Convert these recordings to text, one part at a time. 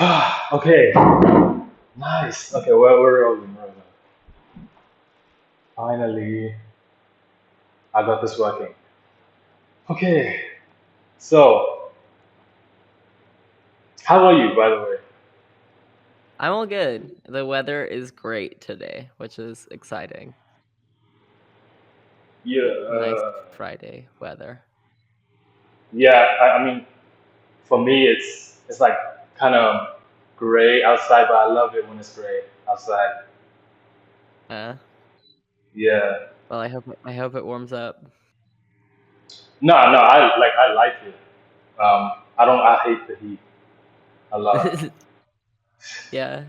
Okay, nice. Okay, well, we're rolling. We're rolling. Finally, I got this working. Okay, so how are you, by the way? I'm all good. The weather is great today, which is exciting. Yeah, Nice Friday weather. yeah. I mean, for me, it's like kind of gray outside, but I love it when it's gray outside. Uh, Yeah. well, I hope it warms up. No, no. I like it. I don't. I hate the heat a lot. Yeah.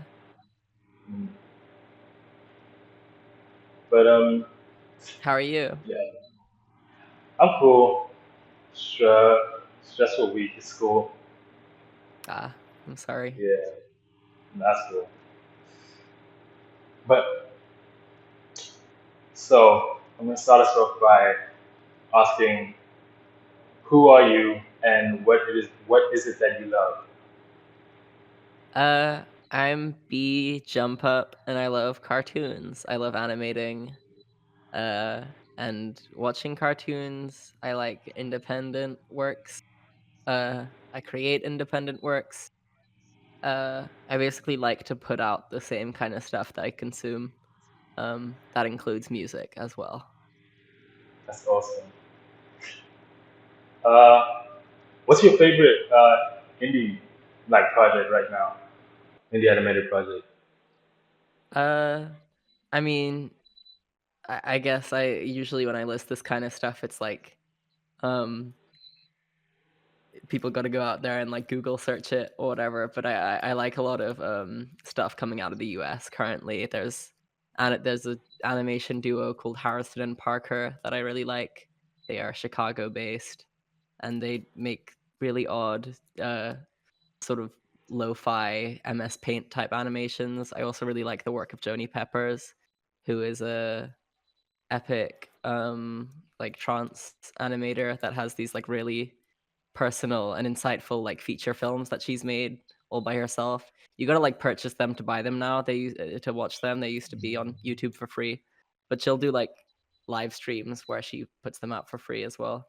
Mm. But How are you? yeah. I'm cool. Stressful week at school. Ah, I'm sorry. Yeah, that's cool. But so I'm gonna start us off by asking, who are you and what is it that you love? I'm Bea Jumpup, and I love cartoons. I love animating, uh, and watching cartoons. I like independent works. I create independent works. I basically like to put out the same kind of stuff that I consume. That includes music as well. That's awesome. Uh, what's your favorite indie like project right now? Indie animated project. Uh, I mean, I guess I usually when I list this kind of stuff, it's like um, people got to go out there and like Google search it or whatever. But I like a lot of stuff coming out of the U.S. currently. There's a animation duo called Harrison and Parker that I really like. They are Chicago based, and they make really odd sort of lo-fi MS Paint type animations. I also really like the work of Joni Peppers, who is a epic like trance animator that has these like really personal and insightful like feature films that she's made all by herself. You gotta like purchase them to buy them now. To watch them. They used to be on YouTube for free, but she'll do like live streams where she puts them out for free as well.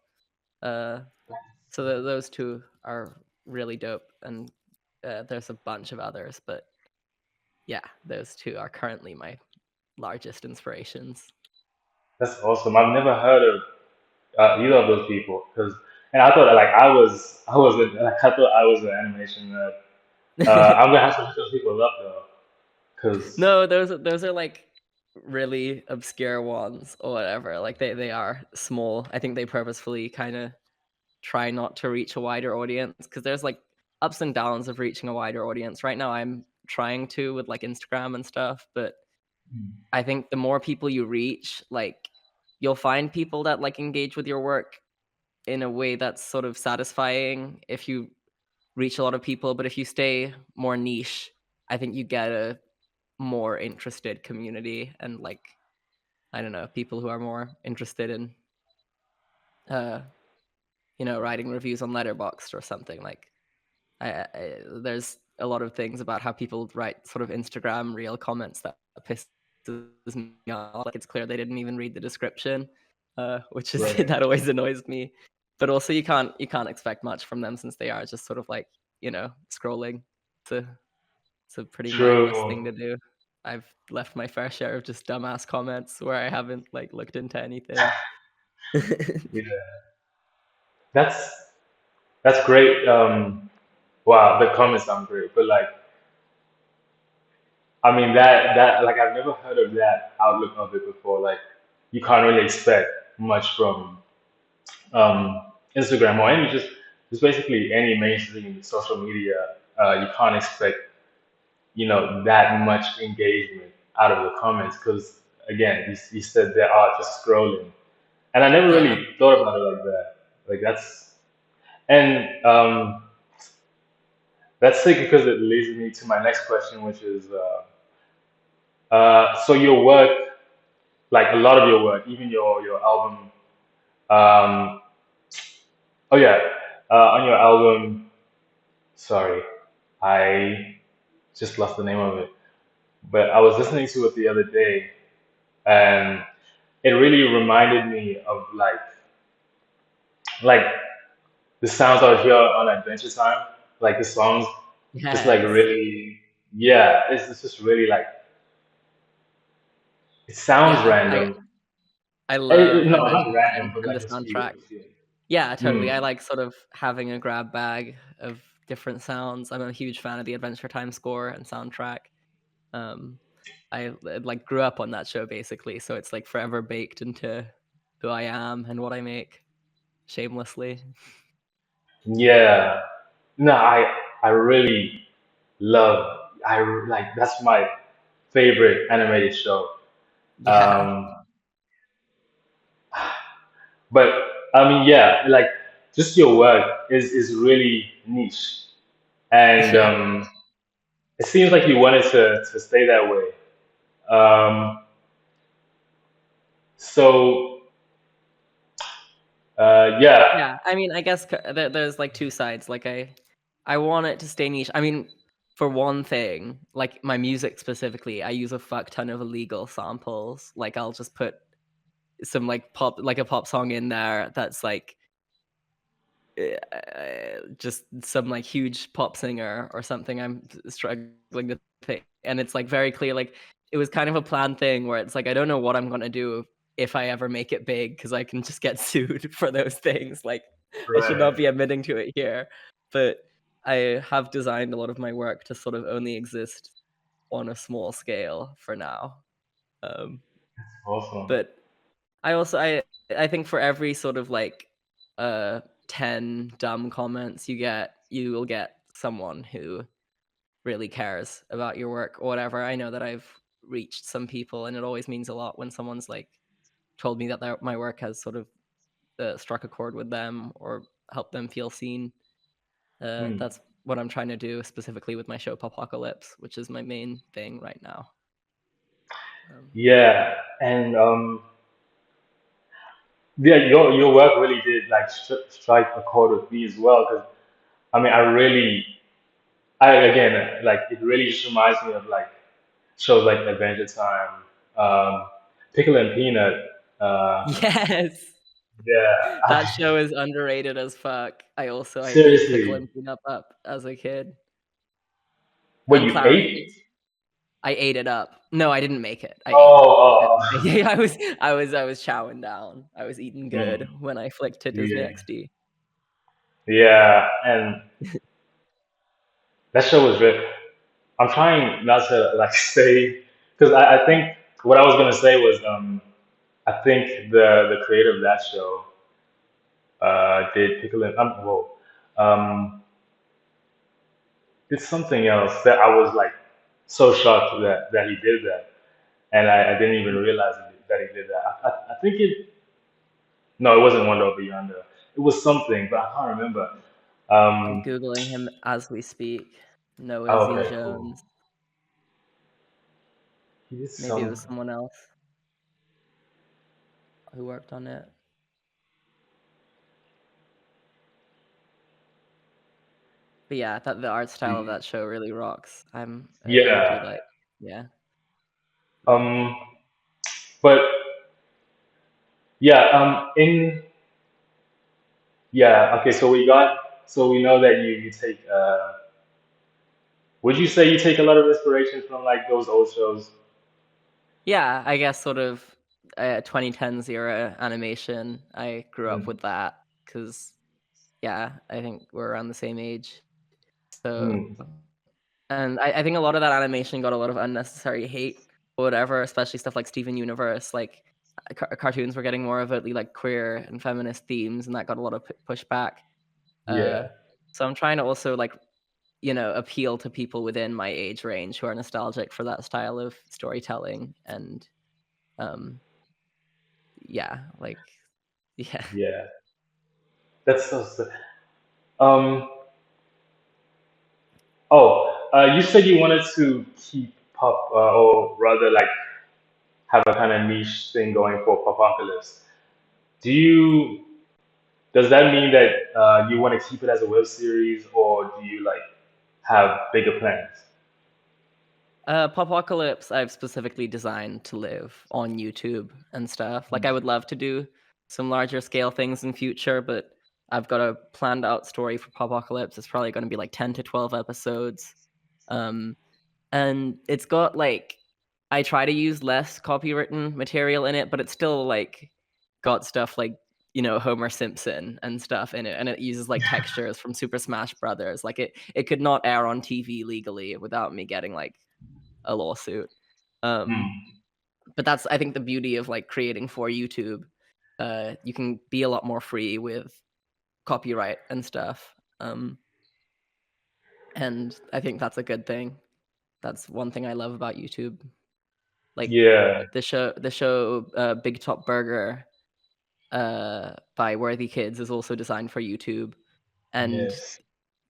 Uh, so those two are really dope, and there's a bunch of others, but yeah, those two are currently my largest inspirations. That's awesome. I've never heard of either of those people because, and I thought that, like I thought I was an animation nerd. I'm gonna have to look those people up though, because No, those are like really obscure ones or whatever. Like they are small. I think they purposefully kind of try not to reach a wider audience because there's like ups and downs of reaching a wider audience. Right now, I'm trying to with like Instagram and stuff, but I think the more people you reach, like you'll find people that like engage with your work in a way that's sort of satisfying if you reach a lot of people. But if you stay more niche, I think you get a more interested community and like I don't know, people who are more interested in uh writing reviews on Letterboxd or something. Like there's a lot of things about how people write sort of Instagram reel comments that pisses me off. Like it's clear they didn't even read the description, which is right. that always annoys me. But also you can't expect much from them since they are just sort of like scrolling. It's a it's a pretty mindless True. thing to do. I've left my fair share of just dumbass comments where I haven't like looked into anything. Yeah, that's that's great. Wow, the comments sound great, but like, I mean that like I've never heard of that outlook of it before. Like, you can't really expect much from Instagram or any just basically any mainstream social media. You can't expect that much engagement out of the comments because again, you said they are just scrolling, and I never Yeah. really thought about it like that. Like and that's sick because it leads me to my next question, which is so your work, like a lot of your work, even your album. Um, oh yeah, on your album. Sorry. I just lost the name of it. But I was listening to it the other day, and it really reminded me of like the sounds I would hear on Adventure Time, like the songs, just like Yes. really, yeah, it's just really like it sounds Yeah, I random. I love No, Adventure not random, Time but and like the just feel soundtrack. the feel. Yeah, totally. I Mm. like sort of having a grab bag of different sounds. I'm a huge fan of the Adventure Time score and soundtrack. Um, like grew up on that show basically, so it's like forever baked into who I am and what I make shamelessly. Yeah, no, I really love. Like that's my favorite animated show. Yeah. Um, but I mean, yeah, like just your work is really niche, and Yeah. it seems like you wanted to stay that way. Um, so yeah. Yeah, I mean, I guess there's like two sides. Like I want it to stay niche. I mean, for one thing, like my music specifically, I use a fuck ton of illegal samples. Like I'll just put some like a pop song in there that's like just some like huge pop singer or something I'm struggling to think, and it's like very clear. Like it was kind of a planned thing where it's like I don't know what I'm gonna do if I ever make it big because I can just get sued for those things. Like I should Right. not be admitting to it here, but I have designed a lot of my work to sort of only exist on a small scale for now. Um, Awesome. but I think for every sort of like uh 10 dumb comments you will get someone who really cares about your work or whatever. I know that I've reached some people and it always means a lot when someone's like told me that my work has sort of struck a chord with them or helped them feel seen. Hmm. That's what I'm trying to do specifically with my show Pop-Ocalypse, which is my main thing right now. Um, Yeah, and yeah, your work really did like strike a chord with me as well. Because I mean, I again, like it really just reminds me of like shows like Adventure Time, Pickle and Peanut. Uh, yes. yeah, That show is underrated as fuck. I ate pickle seriously, and peanut up as a kid, what and you claret. ate? I ate it up. No, I didn't make it. I ate it. Oh, Yeah, I was chowing down. I was eating mm, good when I flicked to Disney yeah, XD. yeah, and that show was really. I'm trying not to like say because I think what I was gonna say was I think the creator of that show did Pickle and whoa, um did something else that I was like so shocked that he did that and I didn't even realize that he did that. I think it no it wasn't Wonder Over Yonder. It was something but I can't remember. I'm Um googling him as we speak. Noah oh, Z. okay, cool. Jones. He did Maybe it was something. someone else who worked on it. But yeah, that the art style of that show really rocks. I do Yeah. like, yeah, really like Um it. but yeah, in yeah, okay, so we know that you take would you say you take a lot of inspiration from like those old shows? Yeah, I guess sort of 2010s era animation. I grew up Mm, with that because yeah, I think we're around the same age. So, mm, and I think a lot of that animation got a lot of unnecessary hate or whatever, especially stuff like Steven Universe. Like cartoons were getting more overtly like queer and feminist themes, and that got a lot of pushback. Uh, yeah, so I'm trying to also like appeal to people within my age range who are nostalgic for that style of storytelling and um yeah, like yeah. yeah. That's um oh, you said you wanted to keep pop or rather like have a kind of niche thing going for Pop-Ocalypse. Do you does that mean that you want to keep it as a web series or do you like have bigger plans? Pop-Ocalypse, I've specifically designed to live on YouTube and stuff. Like, I would love to do some larger scale things in future, but I've got a planned out story for Pop-Ocalypse. It's probably going to be like 10 to 12 episodes. Um, and it's got like, I try to use less copywritten material in it, but it's still like got stuff like, Homer Simpson and stuff in it, and it uses like textures from Super Smash Brothers. Like it could not air on TV legally without me getting like a lawsuit. Um, Hmm. but that's, I think, the beauty of like creating for YouTube. You can be a lot more free with copyright and stuff. And I think that's a good thing. That's one thing I love about YouTube. Like Yeah. the show Big Top Burger by Worthy Kids is also designed for YouTube, and Yes.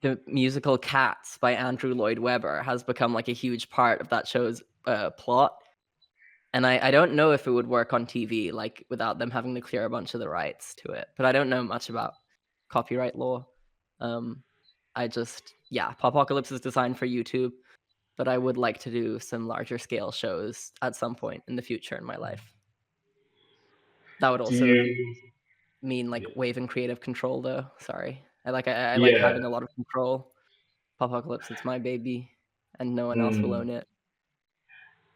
the musical Cats by Andrew Lloyd Webber has become like a huge part of that show's plot. And I don't know if it would work on TV, like, without them having to clear a bunch of the rights to it, but I don't know much about copyright law. Um, I just yeah, Popocalypse is designed for YouTube, but I would like to do some larger scale shows at some point in the future in my life. That would Do also you? mean, like, Yeah. waving creative control, though. Sorry. I like Yeah. having a lot of control. Popocalypse, it's my baby, and no one else will Mm, own it.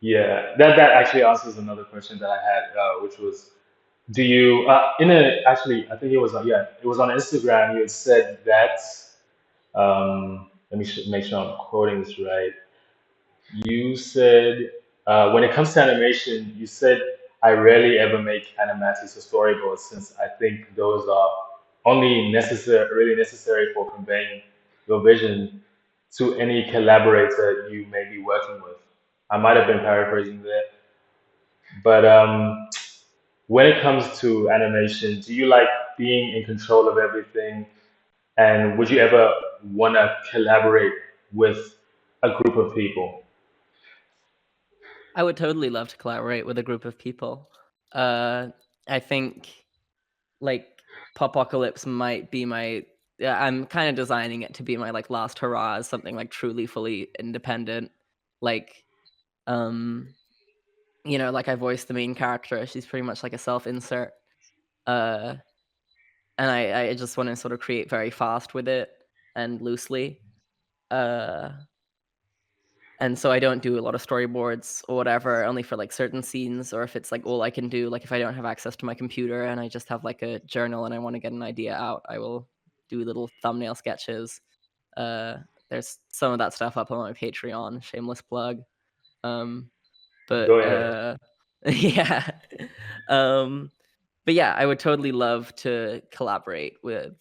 yeah. That actually answers another question that I had, which was, do you? In a actually, I think it was yeah, it was on Instagram. You had said that. Let me make sure I'm quoting this right. You said, when it comes to animation, you said, I rarely ever make animatics or storyboards since I think those are only necessary, really necessary for conveying your vision to any collaborator you may be working with. I might have been paraphrasing there, but when it comes to animation, do you like being in control of everything? And would you ever want to collaborate with a group of people? I would totally love to collaborate with a group of people. Uh, I think like Popocalypse might be my yeah, I'm kind of designing it to be my like last hurrah as something like truly fully independent. Like um like I voiced the main character. She's pretty much like a self-insert. Uh and I just want to sort of create very fast with it and loosely. Uh And so I don't do a lot of storyboards or whatever, only for like certain scenes, or if it's like all I can do, like if I don't have access to my computer and I just have like a journal and I want to get an idea out, I will do little thumbnail sketches. Uh, there's some of that stuff up on my Patreon, shameless plug. Um, Go but ahead. yeah, um, but yeah, I would totally love to collaborate with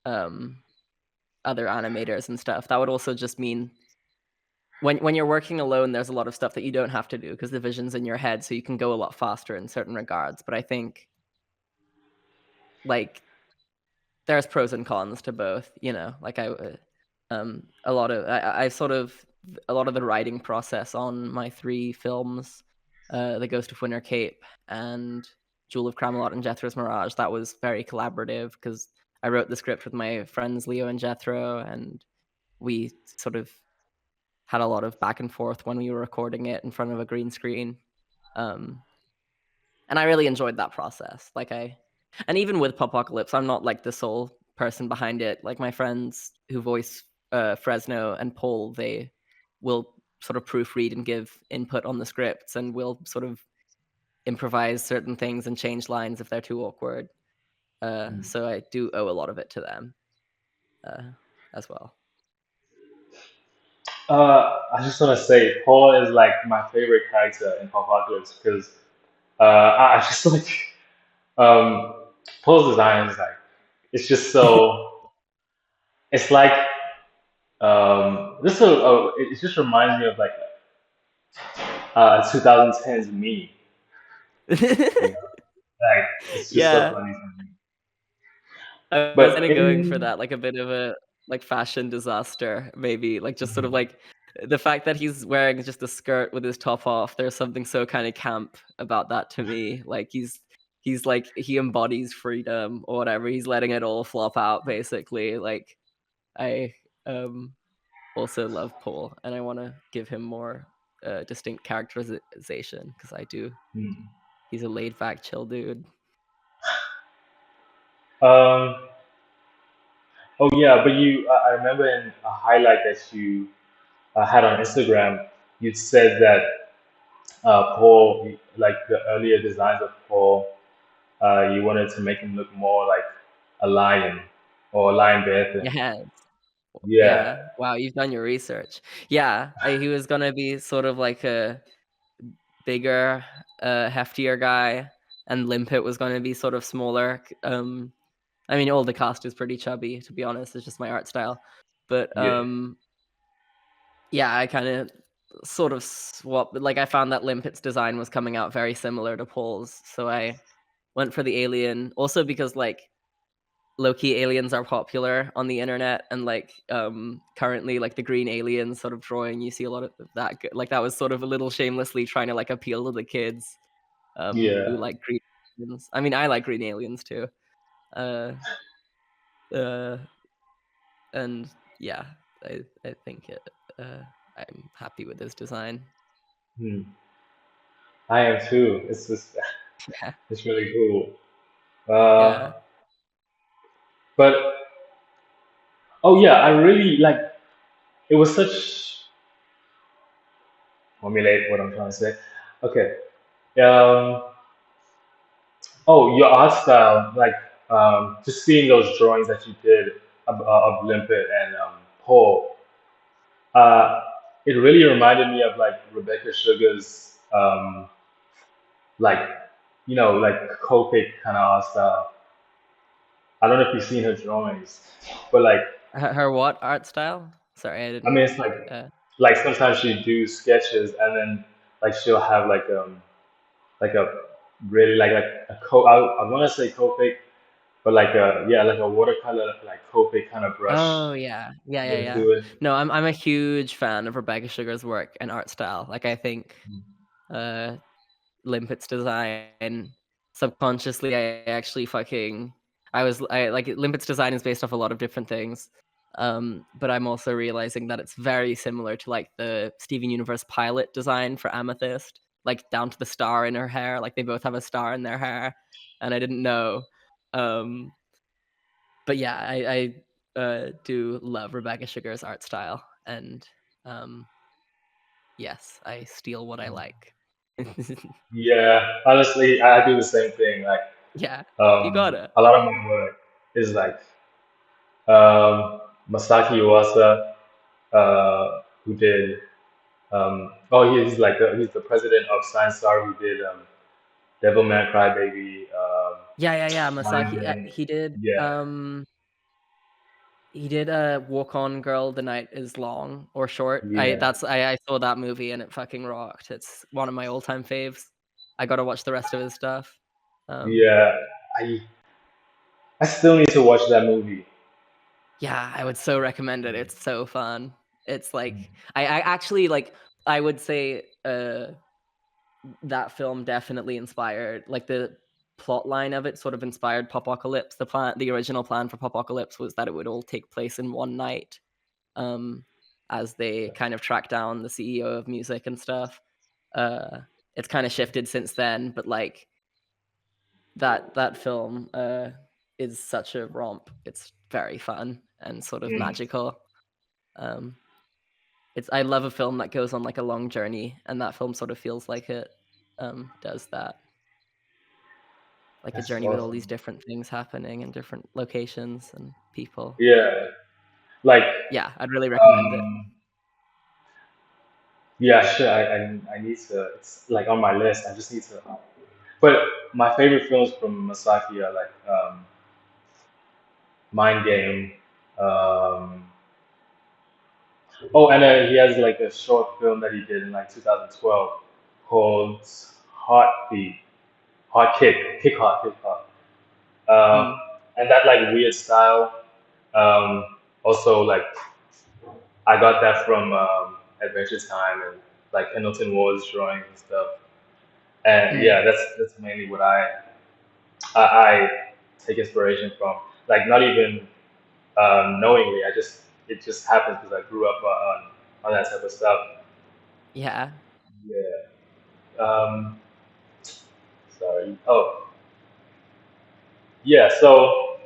um other animators and stuff. That would also just mean when you're working alone, there's a lot of stuff that you don't have to do because the vision's in your head, so you can go a lot faster in certain regards. But I think like there's pros and cons to both. Like a lot of I sort of a lot of the writing process on my three films, The Ghost of Winter Cape and Jewel of Cramelot and Jethro's Mirage, that was very collaborative because I wrote the script with my friends Leo and Jethro, and we sort of had a lot of back and forth when we were recording it in front of a green screen. Um, and I really enjoyed that process. And even with Popocalypse, I'm not like the sole person behind it. Like my friends who voice Fresno and Paul, they will sort of proofread and give input on the scripts, and will sort of improvise certain things and change lines if they're too awkward. So I do owe a lot of it to them uh, as well. I just want to say, Paul is like my favorite character in Pop-Ocalypse because I just like um, Paul's design is like it's just so it's like it just reminds me of like 2010s me, you know, like it's just so Yeah, funny to me. I was But kinda going for in that, like a bit of a, like, fashion disaster, maybe, like, just sort of Mhm. like the fact that he's wearing just a skirt with his top off, there's something so kinda camp about that to me, like, he's like he embodies freedom or whatever, he's letting it all flop out basically, like, I, um also love Paul, and I want to give him more distinct characterization because I do. Hmm. He's a laid back, chill dude. Um, oh yeah, but I remember in a highlight that you had on Instagram, you said that Paul, like the earlier designs of Paul, you wanted to make him look more like a lion or a lion bear thing. Yeah, Yeah, yeah. Wow, you've done your research. Yeah, he was gonna be sort of like a bigger, heftier guy, and Limpet was gonna be sort of smaller. I mean, all the cast is pretty chubby, to be honest. It's just my art style, but yeah, yeah, I kind of sort of swapped. Like, I found that Limpet's design was coming out very similar to Paul's, so I went for the alien. Also, because like low-key aliens are popular on the internet, and like currently like the green alien sort of drawing, you see a lot of that. Like that was sort of a little shamelessly trying to like appeal to the kids who yeah. like green aliens. I mean, I like green aliens too. Uh, uh, and yeah, I think I'm happy with his design. Hmm. I am too. It's just Yeah, it's really cool. yeah. But oh yeah, I really like. It was such. Formulate what I'm trying to say. Okay. Um. Oh, your art style, like just seeing those drawings that you did of Limpet and Paul. Uh, it really reminded me of like Rebecca Sugar's like like Copic kind of art style. I don't know if you've seen her drawings, but like Her what art style? Sorry, I I mean didn't. it's Uh, like sometimes she do sketches and then like she'll have like a really like I want to say Copic, but like a yeah like a watercolor like Copic kind of brush oh yeah, yeah, yeah, yeah. into it. No, I'm a huge fan of Rebecca Sugar's work and art style. Like I think uh Limpet's design subconsciously I actually fucking I like Limpet's design is based off a lot of different things. But I'm also realizing that it's very similar to like the Steven Universe pilot design for Amethyst, like down to the star in her hair. Like they both have a star in their hair, and I didn't know. Um, but yeah, I do love Rebecca Sugar's art style, and um, yes, I steal what I like. Yeah, honestly, I do the same thing. Like Yeah, you gotta. a lot of my work is like Masaki Uwasa, who did he's like he's the president of Science Star who did Devilman Crybaby, Yeah, yeah, yeah. Lion Masaki, King. Yeah, he did Walk On Girl, The Night Is Long or Short. yeah, I saw that movie and it fucking rocked. It's one of my all-time faves. I gotta watch the rest of his stuff. Um, yeah. I I still need to watch that movie. yeah, I would so recommend it. It's so fun. It's like I actually like I would say that film definitely inspired like the plot line of it sort of inspired Pop-Ocalypse. The original plan for Pop-Ocalypse was that it would all take place in one night, um, as they kind of track down the CEO of music and stuff. Uh, it's kind of shifted since then, but like that film is such a romp. It's very fun and sort of Mm, magical. Um, it's I love a film that goes on like a long journey, and that film sort of feels like it does that. Like a that's journey with all awesome. these different things happening in different locations and people. Yeah, like Yeah, I'd really recommend it. um, yeah, sure. I need to. It's like on my list. I just need to. But my favorite films from Masaki are like Mind Game. Um, oh, and he has like a short film that he did in like 2012 called Heartbeat, Heart Kick, Kick Heart, Kick Heart. Mm, And that like weird style. Also, like I got that from Adventure Time and like Pendleton Ward's drawings and stuff. And mm. yeah, that's mainly what I take inspiration from. Like not even knowingly, I just it just happens because I grew up on that type of stuff. Yeah. Yeah. Sorry. Oh, yeah. So,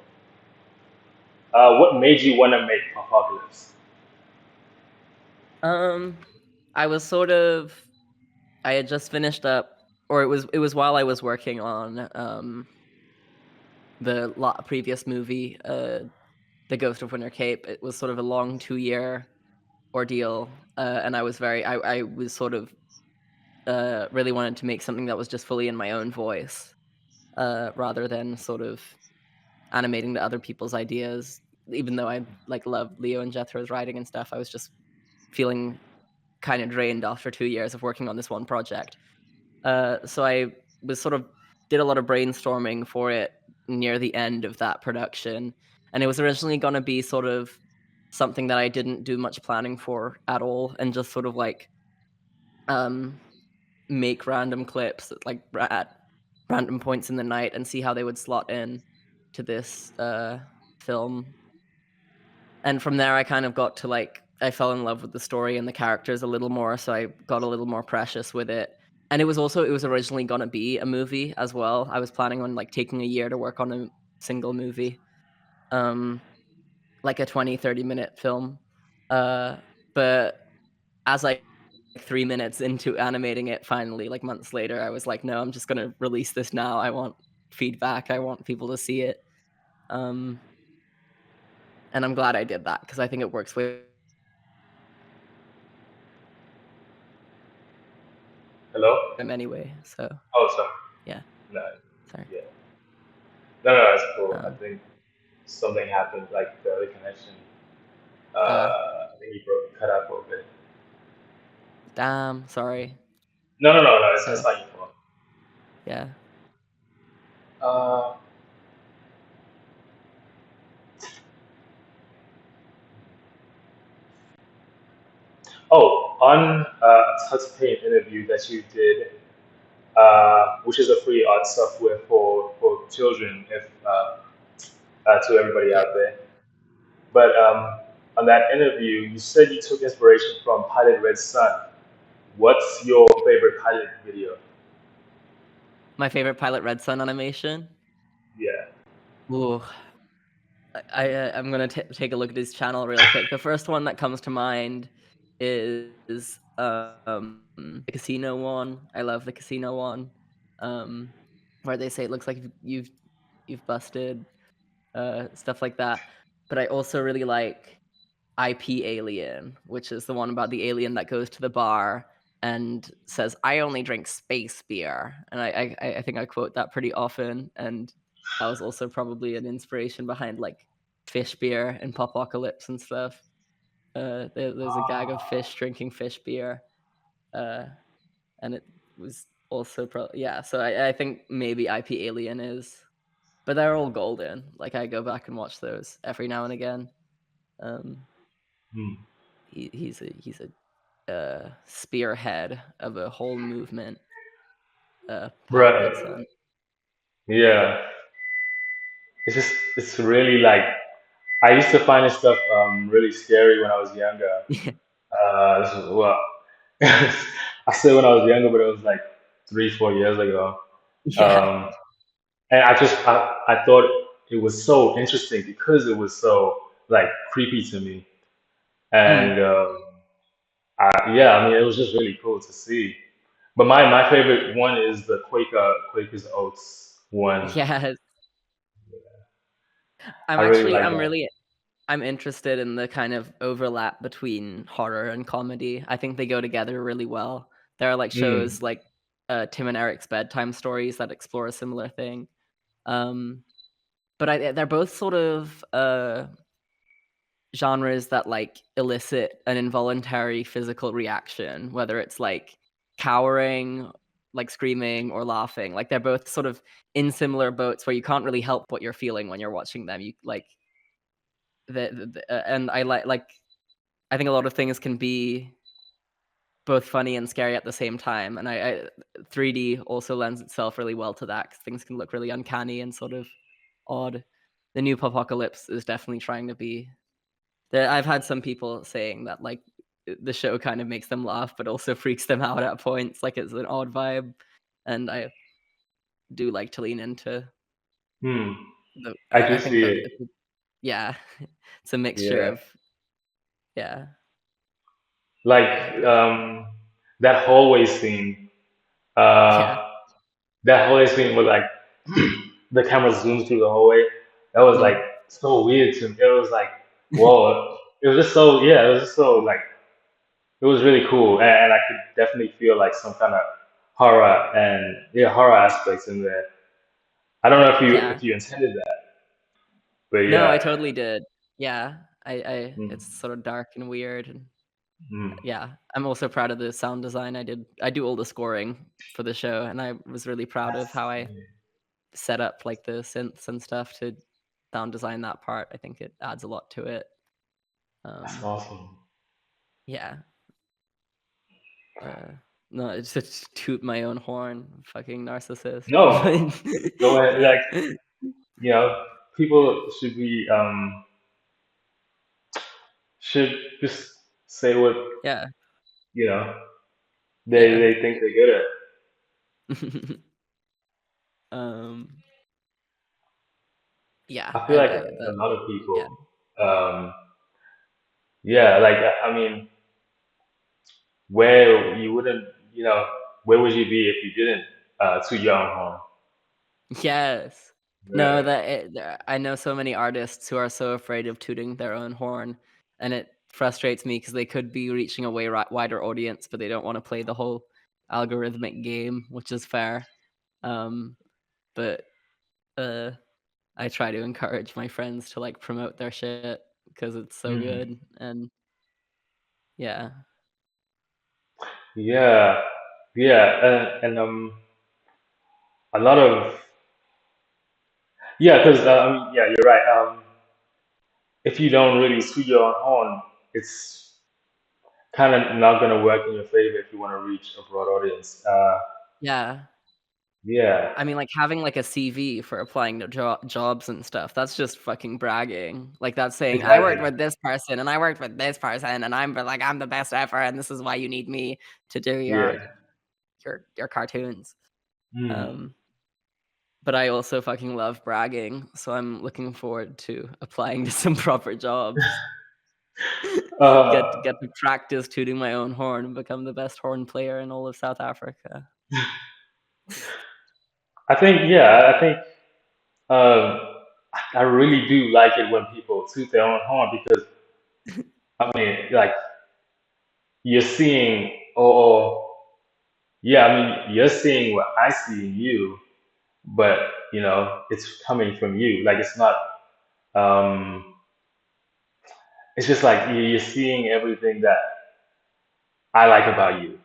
what made you want to make Apocalypse? Um, I was sort of I had just finished up, or it was while I was working on the previous movie, The Ghost of Winter Cape. It was sort of a long 2-year ordeal, and I was sort of really wanted to make something that was just fully in my own voice, rather than sort of animating to other people's ideas. Even though I like love Leo and Jethro's writing and stuff, I was just feeling kind of drained after 2 years of working on this one project. So I was sort of did a lot of brainstorming for it near the end of that production, and it was originally going to be sort of something that I didn't do much planning for at all, and just sort of like um, make random clips at, like at random points in the night and see how they would slot in to this film. And from there, I kind of got to like I fell in love with the story and the characters a little more, so I got a little more precious with it. And it was originally gonna be a movie as well. I was planning on like taking a year to work on a single movie, um, like a 20-30 minute film. Uh, but as like 3 minutes into animating it, finally, like months later, I was like, no, I'm just gonna release this now. I want feedback. I want people to see it. Um, and I'm glad I did that because I think it works way Hello. them anyway. So Oh, sorry. yeah, No. sorry. Yeah. No, no, it's cool. I Um, think something happened, like the connection. uh, I think you broke cut out for a bit. damn, sorry. No, no, no, no. It's Uh, not your fault. yeah, Uh, on Touch Paint interview that you did, which is a free art software for children, if to everybody yeah. out there. But on that interview, you said you took inspiration from Pilot Red Sun. What's your favorite pilot video? My favorite Pilot Red Sun animation. Yeah. Ooh, I'm gonna take a look at his channel real quick. The first one that comes to mind is the casino one. I love the casino one, um, where they say it looks like you've busted, stuff like that. But I also really like IP Alien, which is the one about the alien that goes to the bar and says, "I only drink space beer," and I think I quote that pretty often, and that was also probably an inspiration behind like fish beer and Pop-Ocalypse and stuff. There's a gag of fish drinking fish beer, uh, and it was also yeah. So I think maybe IP Alien is, but they're all golden. Like I go back and watch those every now and again. Um, Hmm. he's a spearhead of a whole movement, Pilot Red Right. Sun. Yeah. It's really like I used to find this stuff really scary when I was younger. Well, I said when I was younger, but it was like 3, 4 years ago. Yeah. Um, and I thought it was so interesting because it was so like creepy to me. Mm. And yeah, I mean, it was just really cool to see. But my favorite one is the Quaker's Oats one. Yes. I really like I'm that. really I'm interested in the kind of overlap between horror and comedy. I think they go together really well. There are like Mm, shows like Tim and Eric's Bedtime Stories that explore a similar thing. Um, but they're both sort of genres that like elicit an involuntary physical reaction, whether it's like cowering, like screaming or laughing. Like they're both sort of in similar boats where you can't really help what you're feeling when you're watching them. You like and I I think a lot of things can be both funny and scary at the same time. And 3D also lends itself really well to that because things can look really uncanny and sort of odd. The new Apocalypse is definitely trying to be I've had some people saying that like the show kind of makes them laugh, but also freaks them out at points. Like it's an odd vibe, and I do like to lean into Hmm. the. I do I think see that it. yeah, it's a mixture Yeah. of yeah, Like good. that hallway scene. Yeah. Uh, that hallway scene was like the camera zooms through the hallway. That was like Mm. so weird to me. It was like, whoa. It was just so, yeah, it was just so like, it was really cool. And I could definitely feel like some kind of horror and, yeah, horror aspects in there. I don't know Yeah. if you intended that, but No, I yeah. totally did. Yeah. I Mm, it's sort of dark and weird and mm. yeah. I'm also proud of the sound design. I do all the scoring for the show, and I was really proud of how I set up like the synths and stuff to sound design that part. I think it adds a lot to it. That's Um, awesome. yeah. Uh, no, it's to toot my own horn, fucking narcissist. No, go ahead. Like, you know, people should be, should just say what, Yeah. you know, Yeah. they think they're good at. um, yeah. I feel like a That lot of yeah. people, um, yeah, like I mean, where you wouldn't, you know, where would you be if you didn't toot your own horn? Yes. No, Right. I know so many artists who are so afraid of tooting their own horn, and it frustrates me because they could be reaching a way wider audience, but they don't want to play the whole algorithmic game, which is fair. Um, but uh, I try to encourage my friends to like promote their shit because it's so Mm. good, and yeah, Yeah, yeah, and a lot of yeah, because I mean, yeah, you're right. If you don't really toot your own horn, it's kind of not gonna work in your favor if you want to reach a broad audience. yeah. Yeah, I mean, like, having, like, a CV for applying to jobs and stuff, that's just fucking bragging. Like, that's saying, "I worked exactly. with this person, and I worked with this person, and I'm the best ever, and this is why you need me to do Yeah. your cartoons." Mm. Um, but I also fucking love bragging, so I'm looking forward to applying to some proper jobs. Uh, Get to practice tooting my own horn and become the best horn player in all of South Africa. I think yeah, I think um, I really do like it when people toot their own horn because I mean, like you're seeing, or yeah, I mean, you're seeing what I see in you, but you know, it's coming from you. Like it's not. Um, it's just like you're seeing everything that I like about you.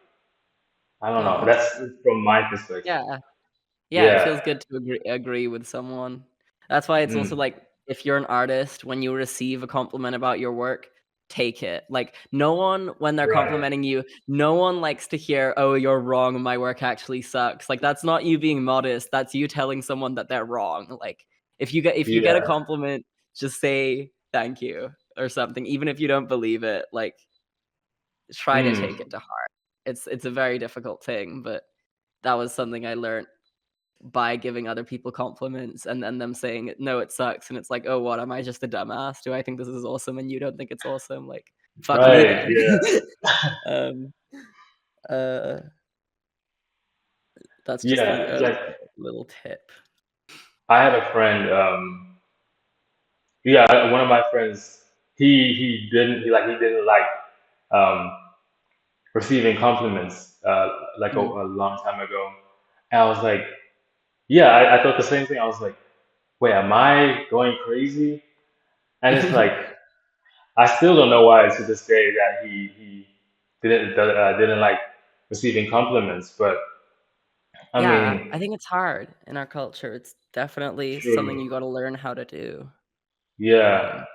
I don't know. Aw. That's from my perspective. Yeah. Yeah, it Yeah. feels good to agree with someone. That's why it's also Mm. like, if you're an artist, when you receive a compliment about your work, take it. Like, no one when they're Right. complimenting you, no one likes to hear, "Oh, you're wrong, my work actually sucks." Like, that's not you being modest, that's you telling someone that they're wrong. Like, if you get a Yeah. compliment, just say, "Thank you," or something, even if you don't believe it, like, try to Mm. take it to heart. It's a very difficult thing, but that was something I learned by giving other people compliments and then them saying, "No, it sucks," and it's like, "Oh, what? Am I just a dumbass? Do I think this is awesome and you don't think it's awesome? Like, fuck me Right. then." Yeah. Um, uh, that's just Yeah. a Like little tip. I had a friend. Yeah, one of my friends. He didn't like um, receiving compliments like Mm. a long time ago. And I was like, yeah, I thought the same thing. I was like, wait, am I going crazy? And it's like I still don't know why to this day that he didn't like receiving compliments. But I Yeah, mean, I think it's hard in our culture. It's definitely something true. you gotta learn how to do. Yeah.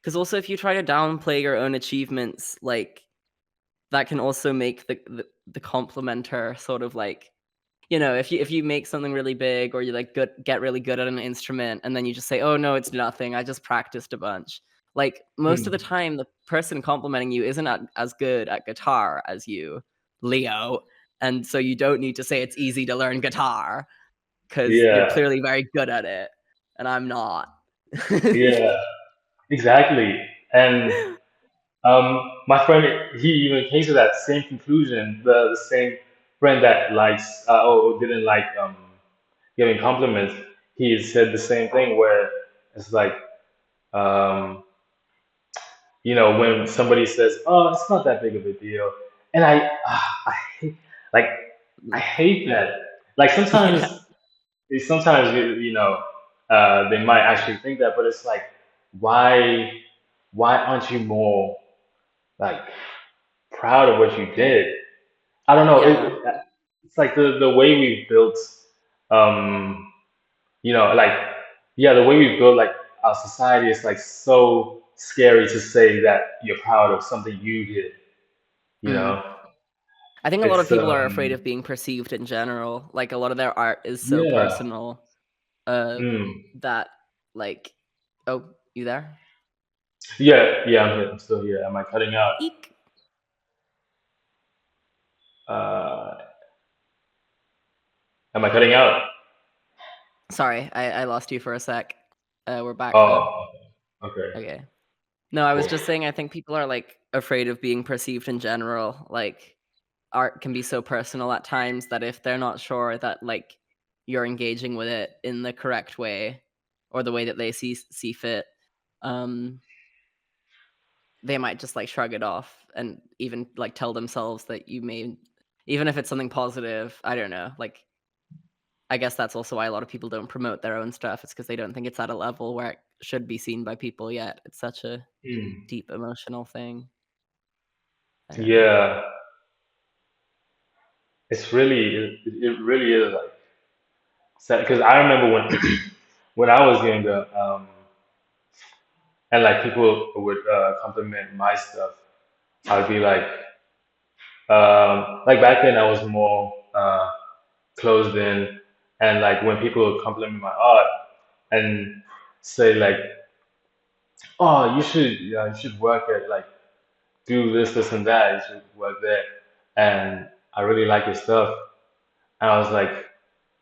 Because also if you try to downplay your own achievements, like, that can also make the complimenter sort of like. If you make something really big or you like get really good at an instrument and then you just say, "Oh no, it's nothing. I just practiced a bunch." Like, most of the Mm. time, the person complimenting you isn't as good at guitar as you, Leo, and so you don't need to say it's easy to learn guitar because 'cause you're Yeah, clearly very good at it, and I'm not. yeah, exactly. And my friend, he even came to that same conclusion. The same friend that likes or didn't like giving compliments, he said the same thing where it's like, um, when somebody says, "Oh, it's not that big of a deal," and I hate, like, I hate that. Like Yeah. sometimes they might actually think that, but it's like, why, why aren't you more like proud of what you did? I don't know. Yeah. It's like the way we built, um, like, yeah, the way we built like our society is like so scary to say that you're proud of something you did. You Mm. know, I think a lot of it's people are afraid of being perceived in general, like, a lot of their art is so yeah, personal, uh, mm, that, like Oh, you there? yeah, yeah. I'm here. I'm still here. Am I cutting out? Eek. Uh, am I cutting out? Sorry, I lost you for a sec. We're back though. Oh, okay, Okay. No, I was cool. just saying I think people are, like, afraid of being perceived in general, like, art can be so personal at times that if they're not sure that, like, you're engaging with it in the correct way or the way that they see fit, um, they might just, like, shrug it off and even, like, tell themselves that you may even if it's something positive, I don't know, like, I guess that's also why a lot of people don't promote their own stuff. It's because they don't think it's at a level where it should be seen by people yet. It's such a Mm, deep emotional thing. I don't know. yeah, it really is like sad because I remember when when I was younger, and like people would compliment my stuff. I'd be like back then I was more closed in, and like when people would compliment my art and say like, "Oh, you should work at like do this, this, and that. You should work there," and I really like your stuff. And I was like,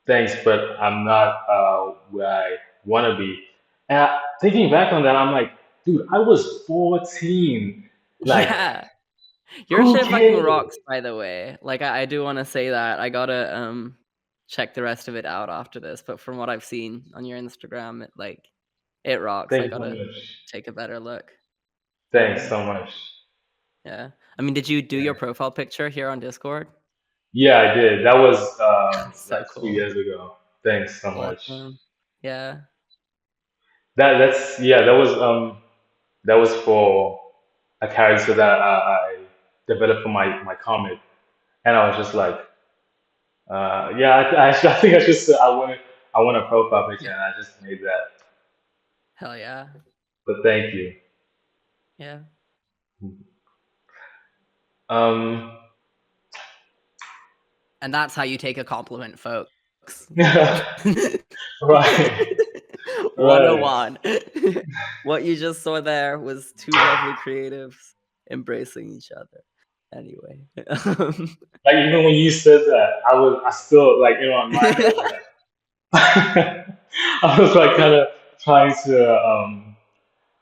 "Thanks, but I'm not where I want to be." And thinking back on that, I'm like, "Dude, I was 14. Like, Yeah. Your who shit fucking cares?" rocks, by the way. Like, I do wanna say that. I gotta, check the rest of it out after this, but from what I've seen on your Instagram, it rocks. I Thanks so gotta much. take a better look. Thanks Um, so much. yeah. I mean, did you do your profile picture here on Discord? Yeah, I did. That was So like two cool. years ago. Thanks so much. Awesome. Yeah. That's yeah. That was for a character that I developed for my comic, and I was just like, yeah. I think I just I want a profile picture, and I just made that. Hell yeah. But thank you. Yeah. Um, And that's how you take a compliment, folks. right, right. 101. What you just saw there was two lovely creatives embracing each other. Anyway. Like even when you said that, I still like in my mind I was like I was like kind of trying to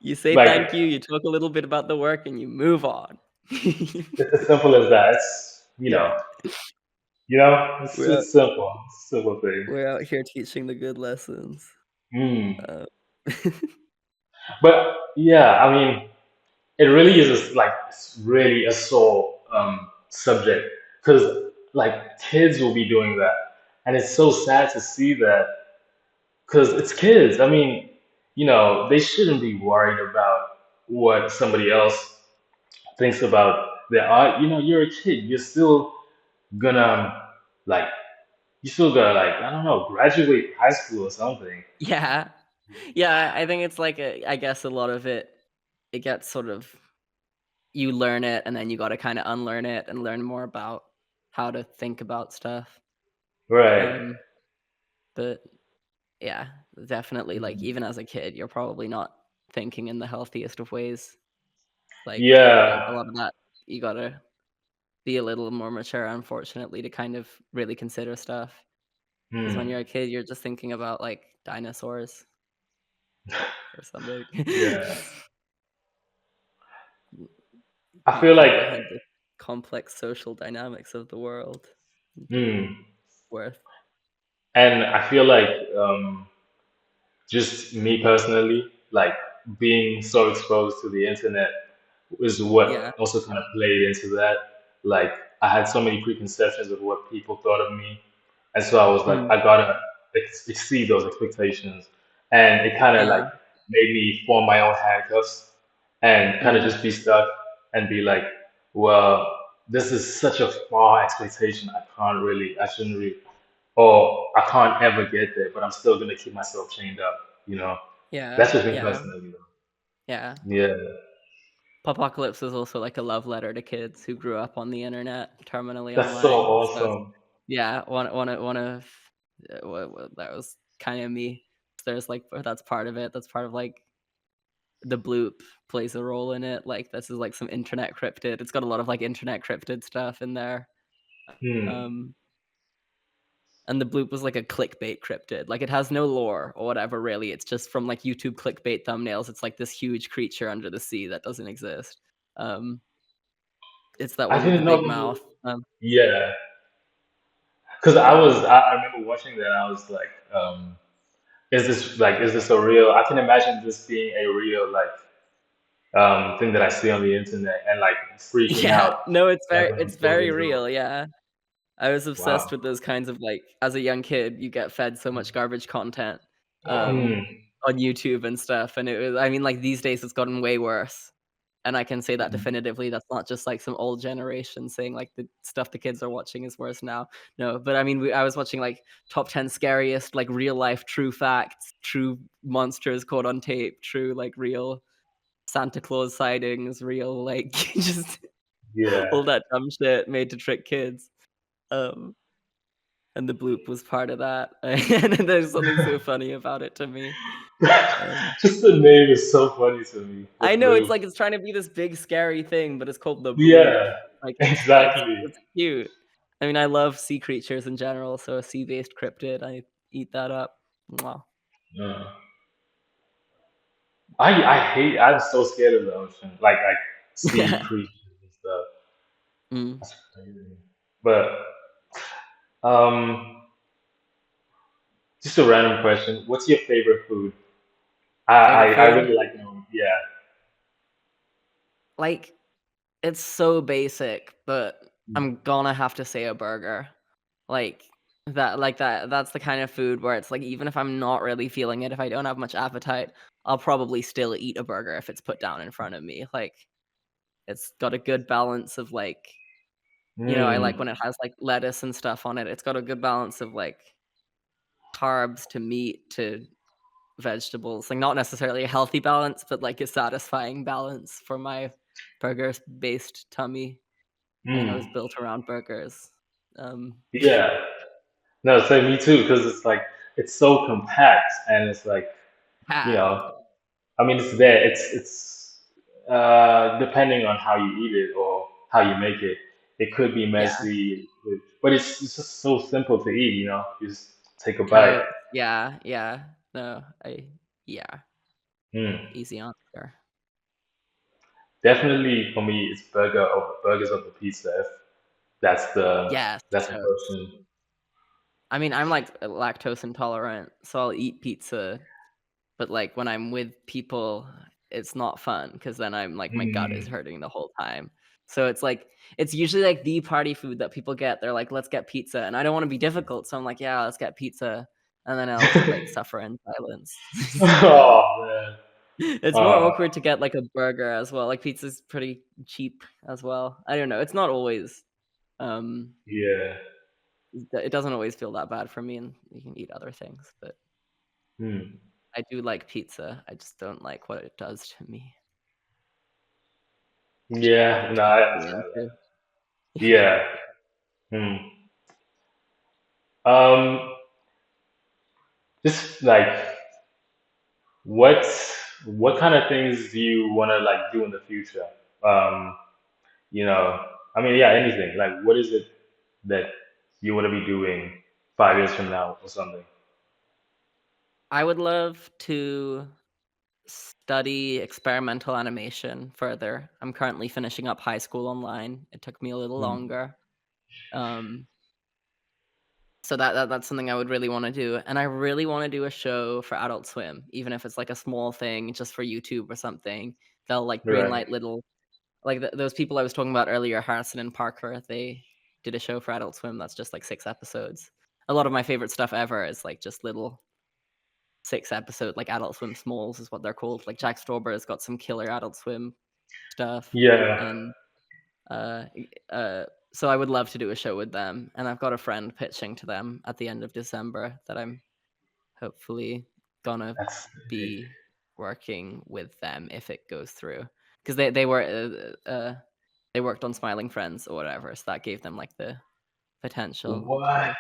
You say like thank you, you talk a little bit about the work, and you move on. it's as simple as that. It's Yeah. it's We're out it's simple. It's a simple thing. we're out here teaching the good lessons. Mm. Uh, But yeah, I mean, it really is like it's really a sore subject because like kids will be doing that, and it's so sad to see that because it's kids. I mean, they shouldn't be worried about what somebody else thinks about their art. You're a kid. You're still gonna like you still gotta like I don't know, graduate high school or something. yeah. Yeah, I think it's like I guess a lot of it gets sort of you learn it and then you gotta kinda unlearn it and learn more about how to think about stuff. Right. Um, but yeah, definitely, like, Mhm. even as a kid, you're probably not. thinking in the healthiest of ways. Like, a Yeah. lot of that, you gotta be a little more mature, unfortunately, to kind of really consider stuff. Because when Hmm. you're a kid, you're just thinking about, like, dinosaurs or something. Yeah. You I can't feel like, comprehend the complex social dynamics of the world until you're hmm, worth. and I feel like just me personally, like being so exposed to the internet is Yeah. what also kind of played into that. Like I had so many preconceptions of what people thought of me, and so I was like, Mm. I gotta exceed those expectations, and it kind of Yeah. like made me form my own handcuffs and kind of Mm. just be stuck and be like, well, this is such a far expectation. I shouldn't really, or I can't ever get there, but I'm still gonna keep myself chained up. You know, Yeah. that's just me Yeah. personally. Yeah. Yeah, Pop-Ocalypse is also like a love letter to kids who grew up on the internet, terminally that's so online. So it's, awesome. yeah, one of that was kind of me. There's like that's part of it. That's part of like the bloop plays a role in it. Like this is like some internet cryptid. It's got a lot of like internet cryptid stuff in there. Hmm. Um, and the bloop was like a clickbait cryptid. Like it has no lore or whatever really. It's just from like YouTube clickbait thumbnails. It's like this huge creature under the sea that doesn't exist. Um, it's that I one with the didn't know big that. mouth. Yeah, because Yeah. I remember watching that. I was like, is this a real? I can imagine this being a real like thing that I see on the internet and like freaking Yeah. out No, like when it's I'm 12 very years old. real, yeah. I was obsessed Wow. with those kinds of like as a young kid, you get fed so much garbage content, um, Hmm. on YouTube and stuff, and it was I mean, like, these days, it's gotten way worse, and I can say that definitively. That's not just, like, some old generation saying, like, the stuff the kids are watching is worse now. No, but I mean, I was watching, like, top 10 scariest, like, real life true facts, true monsters caught on tape, true, like, real Santa Claus sightings, real, like, just Yeah. all that dumb shit made to trick kids. Um, and the bloop was part of that. And there's something so funny about it to me. Um, Just the name is so funny to me. The I know it's blue. like it's trying to be this big scary thing, but it's called the bloop. Yeah. Like Exactly. it's cute. I mean, I love sea creatures in general, so a sea-based cryptid, I eat that up. Mwah. Uh, I'm so scared of the ocean. Like sea Yeah. creatures and stuff. Mm. That's crazy. But um, just a random question. What's your favorite food? Favorite I food? really like knowing. Yeah. Like, it's so basic, but Mm. I'm gonna have to say a burger. Like that's the kind of food where it's like even if I'm not really feeling it, if I don't have much appetite, I'll probably still eat a burger if it's put down in front of me. Like it's got a good balance of like, I like Mm. when it has like lettuce and stuff on it. It's got a good balance of like carbs to meat to vegetables. Like not necessarily a healthy balance, but like a satisfying balance for my burger based tummy. Is Mm. built around burgers. Um Yeah. No, say me too, because it's like it's so compact and it's like, you Packed. know, I mean it's there. It's depending on how you eat it or how you make it. It could be Yeah. messy, but it's just so simple to eat, you know. You just take a bite. Totes, yeah, yeah. No, yeah, Mm. easy answer. Definitely for me, it's burgers over pizza. If Yes, that's the totes. question. I mean, I'm, like, lactose intolerant, so I'll eat pizza, but, like, when I'm with people, it's not fun because then I'm like, my gut is Mm. hurting the whole time. So it's like it's usually, like, the party food that people get. They're like, "Let's get pizza," and I don't wanna be difficult, so I'm like, "Yeah, let's get pizza," and then I'll just, like, suffer in silence. Oh man. It's more Uh, awkward to get, like, a burger as well, like, pizza's pretty cheap as well. I don't know, it's not always, um, yeah. it doesn't always feel that bad for me, and you can eat other things, but Hmm. I do like pizza, I just don't like what it does to me, what Yeah, it no, I turns me understand into. that. Yeah. Hmm. Um, just like what? what kind of things do you want to like do in the future? Um, you know, I mean, yeah, anything. Like, what is it that you want to be doing 5 years from now or something? I would love to study experimental animation further. I'm currently finishing up high school online. It took me a little Hmm. longer. Um, so that's something I would really wanna do, and I really wanna do a show for Adult Swim, even if it's, like, a small thing just for YouTube or something. They'll, like, Right. greenlight little like, those people I was talking about earlier, Harrison and Parker, they did a show for Adult Swim that's just, like, 6 episodes. A lot of my favorite stuff ever is, like, just little 6-episode, like, Adult Swim Smalls is what they're called. Like, Jack Stauber's got some killer Adult Swim stuff, Yeah, and, so I would love to do a show with them, and I've got a friend pitching to them at the end of December that I'm hopefully gonna that's be working with them if it goes through, 'cause they were, they worked on Smiling Friends or whatever, so that gave them, like, the potential what? to.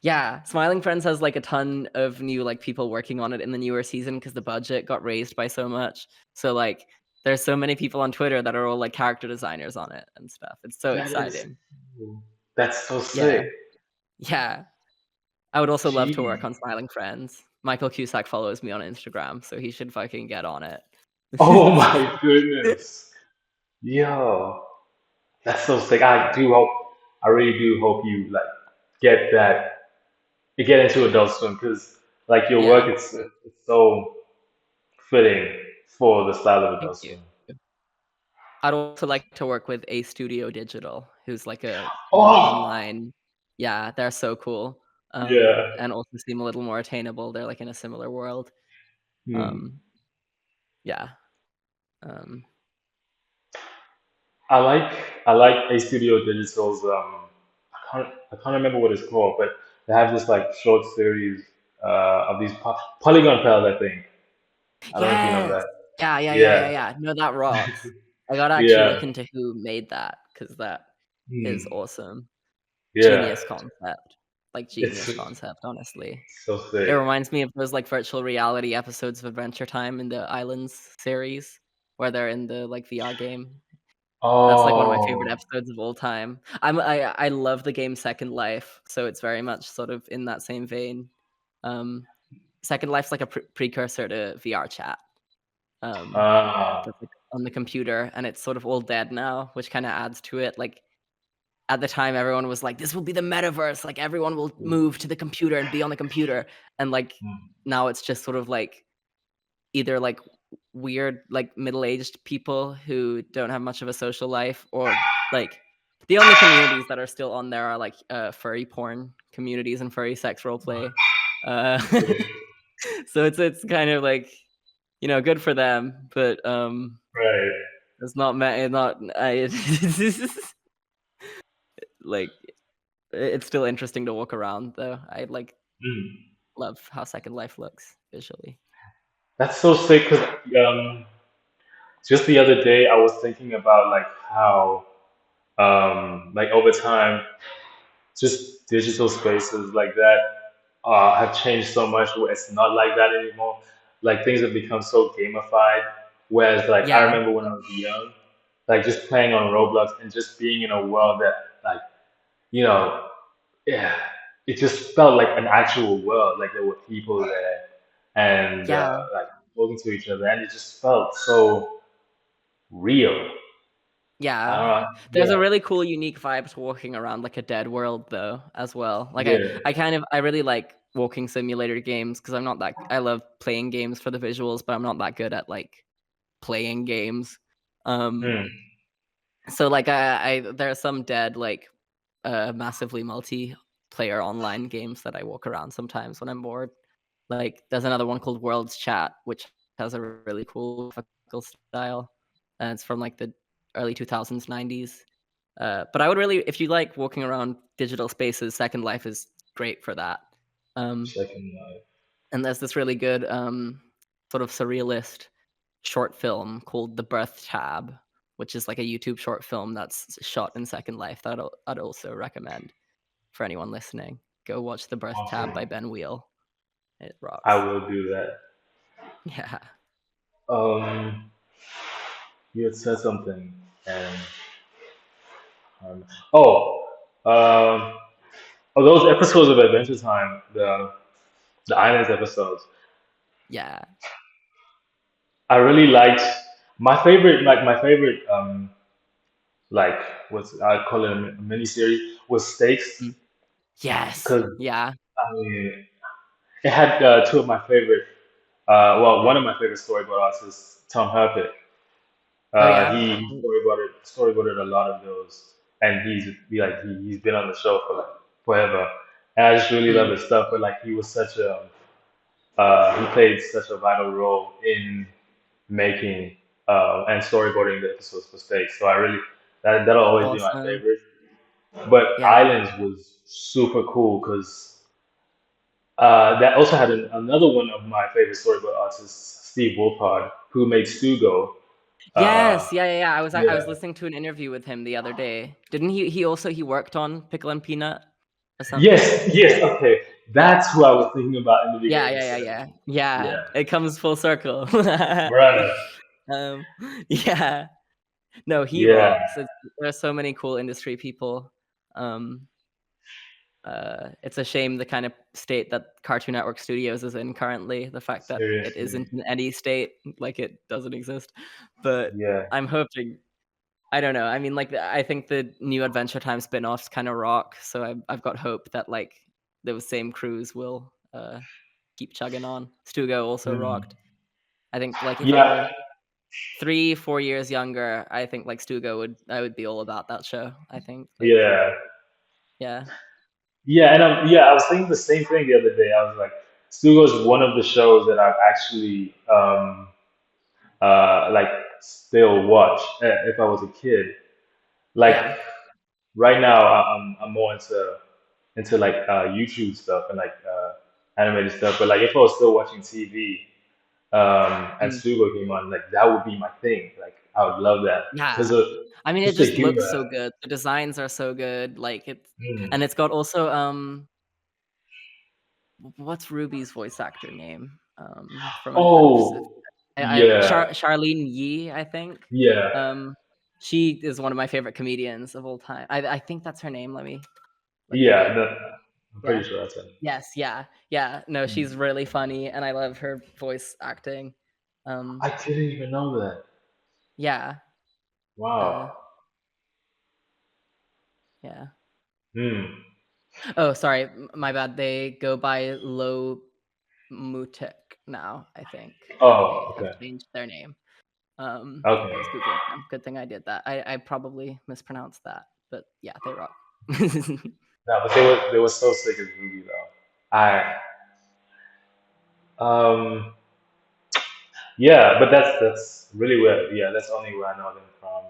Yeah, Smiling Friends has, like, a ton of new, like, people working on it in the newer season because the budget got raised by so much. So, like, there's so many people on Twitter that are all, like, character designers on it and stuff. It's so That is exciting. cool. That's so Yeah, sick. yeah. I would also love to work Jeez. on Smiling Friends. Michael Cusack follows me on Instagram, so he should fucking get on it. Oh my goodness. Yo, that's so sick. I really do hope you like get that, you get into Adult Swim because like your work, Yeah, it's so fitting for the style of thank Adult you. Swim. I'd also like to work with A Studio Digital, who's like a more Oh, online. Yeah, they're so cool, yeah. and also seem a little more attainable. They're, like, in a similar world. Hmm. Um, yeah, um, I like A Studio Digital's I can't remember what it's called, but they have this like short series of these Polygon Pals, I think. I don't know if you know yes! that. Yeah, yeah, yeah, yeah, Yeah. yeah. No, that rocks. I gotta actually Yeah. look into who made that because that is Hmm. awesome. Yeah. Genius concept. Like, It's genius concept, honestly. so It sick. reminds me of those, like, virtual reality episodes of Adventure Time in the Islands series, where they're in the, like, VR game. That's, like, one of my favorite Oh. episodes of all time. I love the game Second Life, so it's very much sort of in that same vein. Um, Second Life's like a precursor to VR chat, um, Ah. that's, like, on the computer, and it's sort of all dead now, which kinda adds to it. Like, at the time, everyone was like, "This will be the metaverse, like, everyone will move to the computer and be on the computer," and, like, Hmm. now it's just sort of, like, either, like, weird, like, middle-aged people who don't have much of a social life or, like, the only communities that are still on there are, like, furry porn communities and furry sex role play. Uh, so it's kind of like, good for them, but, Right. it's not I like, it's still interesting to walk around, though. I, like, Hmm. love how Second Life looks visually. That's so sick because just the other day I was thinking about like how like over time just digital spaces like that have changed so much where it's not like that anymore. Like things have become so gamified. Whereas like I Yeah, remember when I was young, like just playing on Roblox and just being in a world that like, you know, yeah, it just felt like an actual world. Like there were people there and yeah. like talking to each other, and it just felt so real. I Yeah. don't know. There's a Yeah, really cool unique vibe to walking around like a dead world though, as well. Like yeah. I really like walking simulator games because I love playing games for the visuals, but I'm not that good at like playing games. Um Hmm. so like I there are some dead like massively multiplayer online games that I walk around sometimes when I'm bored. Like there's another one called Worlds Chat, which has a really cool graphical style, and it's from like the early 2000s, 90s. But I would really, if you like walking around digital spaces, Second Life is great for that. Um, Second life. and there's this really good sort of surrealist short film called The Birth Tab, which is like a YouTube short film that's shot in Second Life that I'd also recommend for anyone listening. Go watch The Birth Tab Awesome. by Ben Wheel. It I rocks. will do that. Yeah. Um, you had said something, and um, oh, um, oh, those episodes of Adventure Time, the Islands episodes. Yeah. I really liked my favorite, like my favorite, like what's I call it a mini series was Stakes Mm. Yes. because Yeah. I mean it had two of my favorite. Well, one of my favorite storyboard artists, Tom Herpet. Oh yeah. He storyboarded a lot of those, and he's been on the show for like forever. And I just really love Mm. his stuff. But like he was such a he played such a vital role in making and storyboarding the episodes for Stakes. So I really that'll always be my Awesome. favorite. But Yeah. Islands was super cool because that also had another one of my favorite storyboard artists, Steve Wolpard, who made Stugo. Uh, Yes. Yeah, yeah, yeah. I yeah. was listening to an interview with him the other day. Didn't he also he worked on Pickle and Peanut or something? Yes, yes, okay. Yeah. That's who I was thinking about in the Yeah, beginning you yeah, yeah, said. yeah. Yeah. Yeah. It comes full circle. Right. Um, yeah. No, he Yeah. rocks. There's so many cool industry people. Um, it's a shame the kind of state that Cartoon Network Studios is in currently. The fact that it Seriously. isn't in any state, like it doesn't exist. But Yeah. I'm hoping. I don't know. I mean, like I think the new Adventure Time spin-offs kind of rock. So I've got hope that like those same crews will keep chugging on. Stugo also Hmm. rocked. I think like if I Yeah. were 3, 4 years younger, I think like Stugo would I would be all about that show. I think like Yeah. yeah, Yeah, and yeah, I was thinking the same thing the other day. I was like, Stugo is one of the shows that I've actually like still watch if I was a kid. Like yeah. right now, I'm more into like YouTube stuff and like animated stuff. But like if I was still watching TV, and Mm. Stugo came on, like that would be my thing. Like I would love that because Yeah. of I mean, it just the just looks humor. so good. The designs are so good. Like it's Mm. and it's got also what's Ruby's voice actor name? From Oh, yeah, Charlene Yee, I think. yeah, Um, she is one of my favorite comedians of all time. I think that's her name. Let me look it yeah. up. That, I'm pretty Yeah. sure that's it. Yes. Yeah. Yeah. No, she's Mm. really funny, and I love her voice acting. I Um, didn't even know that. yeah. Uh, Wow. yeah. Hmm. Oh, sorry, my bad. They go by Low Mutek now, I think. They Oh, have okay. changed their name. Okay. I was Googling them. Good thing I did that. I probably mispronounced that, but yeah, they rock. No, but they were so sick as Ruby though. I um yeah, but that's really weird. Yeah, that's only where I know them from.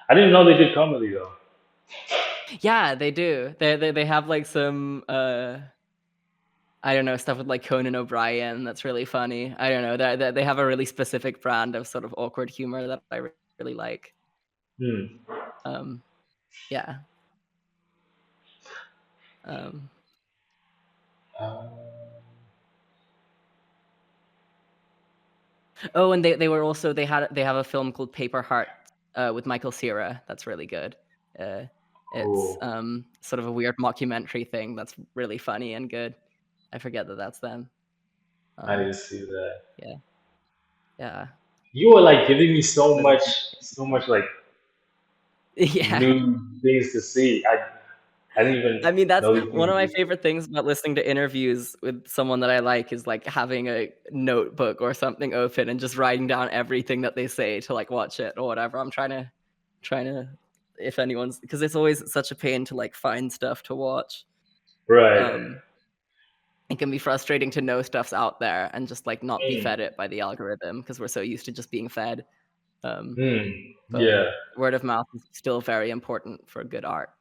I didn't know they did comedy though. Yeah, they do. They have like some I don't know, stuff with like Conan O'Brien that's really funny. I don't know. They have a really specific brand of sort of awkward humor that I really like. Hmm. Um, yeah. Um, Uh, Oh, and they were also they have a film called Paper Heart with Michael Cera that's really good. Uh, it's oh, sort of a weird mockumentary thing that's really funny and good. I forget that that's them. I Um, didn't see that. yeah, yeah, You were like giving me little. so much like Yeah, new things to see. I didn't even I mean that's know these one things of my existed. favorite things about listening to interviews with someone that I like is like having a notebook or something open and just writing down everything that they say to like watch it or whatever. I'm trying to if anyone's because it's always such a pain to like find stuff to watch. Right. Um, it can be frustrating to know stuff's out there and just like not be Mm. fed it by the algorithm because we're so used to just being fed. Um, Mm. but Yeah. word of mouth is still very important for good art.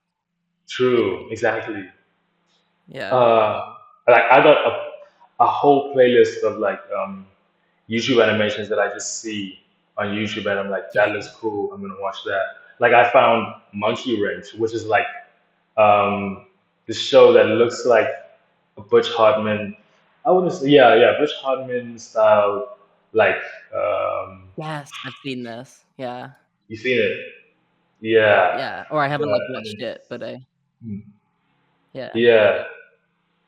True. Anyway, Exactly. yeah, Uh, like I got a whole playlist of like YouTube animations that I just see on YouTube, and I'm like, that looks yeah, cool. I'm gonna watch that. Like I found Monkey Wrench, which is like this show that looks like a Butch Hartman. I wouldn't say, yeah, yeah, Butch Hartman style, Like, um, Yes, I've seen this. Yeah. you seen it? Yeah. Yeah, or I haven't, like, I watched mean, it, but I yeah. yeah.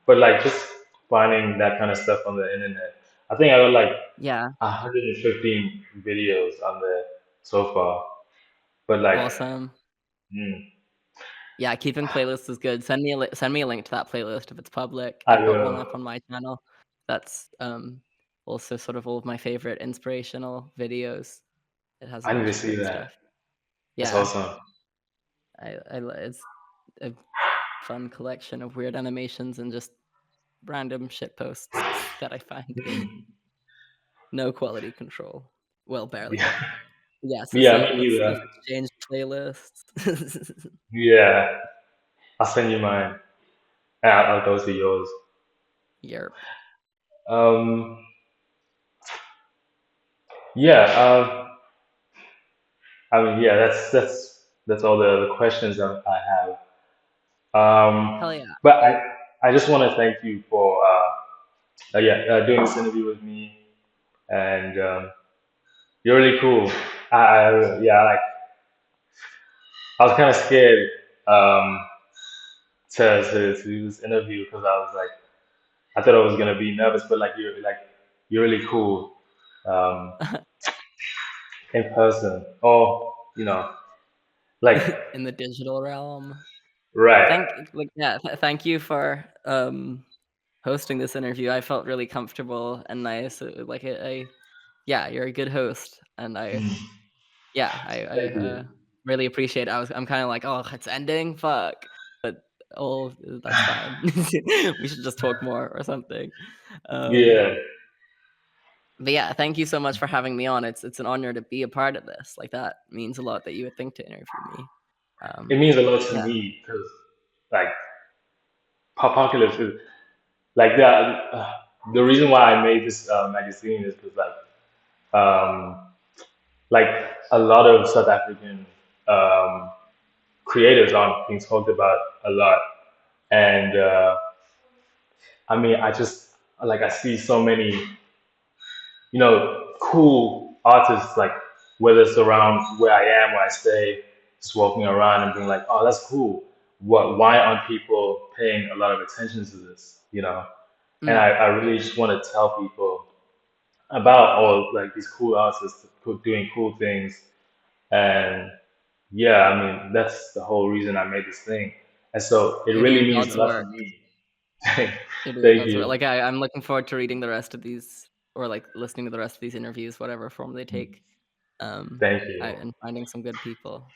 But like just finding that kind of stuff on the internet. I think I got like Yeah, 115 videos on there so far. But like, awesome. mm, Yeah, keeping playlists is good. Send me a link to that playlist if it's public. I I've got one will. up on my channel. That's, also sort of all of my favorite inspirational videos. It has a I need to bunch of see great that. stuff. That's Yeah, awesome. it's a fun collection of weird animations and just random shit posts that I find. Mm. No quality control. Well, barely. Yeah. Yeah, Yeah, so me let's neither. exchange playlists. Yeah. I'll send you mine. I'll go to yours. Yerp. Um, yeah. I mean, yeah. That's all the questions I have. Hell yeah. But I just want to thank you for doing this interview with me, and you're really cool. Yeah, like I was kind of scared um, to do this interview because I was like I thought I was gonna be nervous, but you're really cool in person. Oh, like In the digital realm. right. Thank you for, hosting this interview. I felt really comfortable and nice. Yeah, you're a good host, and Mm, I thank you. really appreciate it. I'm kinda like, "Oh, it's ending? Fuck." But, that's fine. We should just talk more or something. Um, Yeah, but yeah, thank you so much for having me on. It's an honor to be a part of this. Like, that means a lot that you would think to interview me. it Um, means a lot to yeah. me because like Pop-Ocalypse is like that. The reason why I made this magazine is because um, like a lot of South African um, creators aren't being talked about a lot, and I mean, I just I see so many cool artists, like whether it's around where I am, where I stay, just walking around and being like, oh, that's cool. Why aren't people paying a lot of attention to this? And Mm. I really just want to tell people about all like these cool artists doing cool things. And yeah, I mean, that's the whole reason I made this thing. And so it You're really doing means a God's lot to work. me. You're doing Thank God's work. you. Like, I'm looking forward to reading the rest of these or, like, listening to the rest of these interviews, whatever form they take, Thank you. and finding some good people.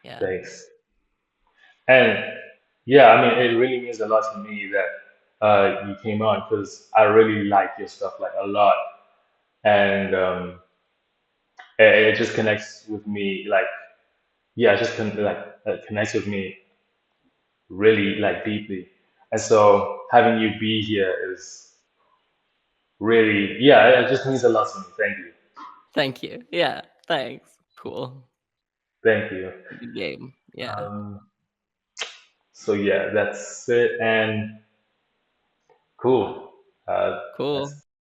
Yeah. Thanks. And yeah, I mean, it really means a lot to me that you came on because I really like your stuff like a lot, and it just connects with me. Like, yeah, it just it connects with me really like deeply. And so having you be here is really, yeah, it just means a lot to me. Thank you. Thank you. Yeah, thanks. Cool. Thank you. Good game. Yeah. Um, so yeah, that's it. And cool. That's Cool.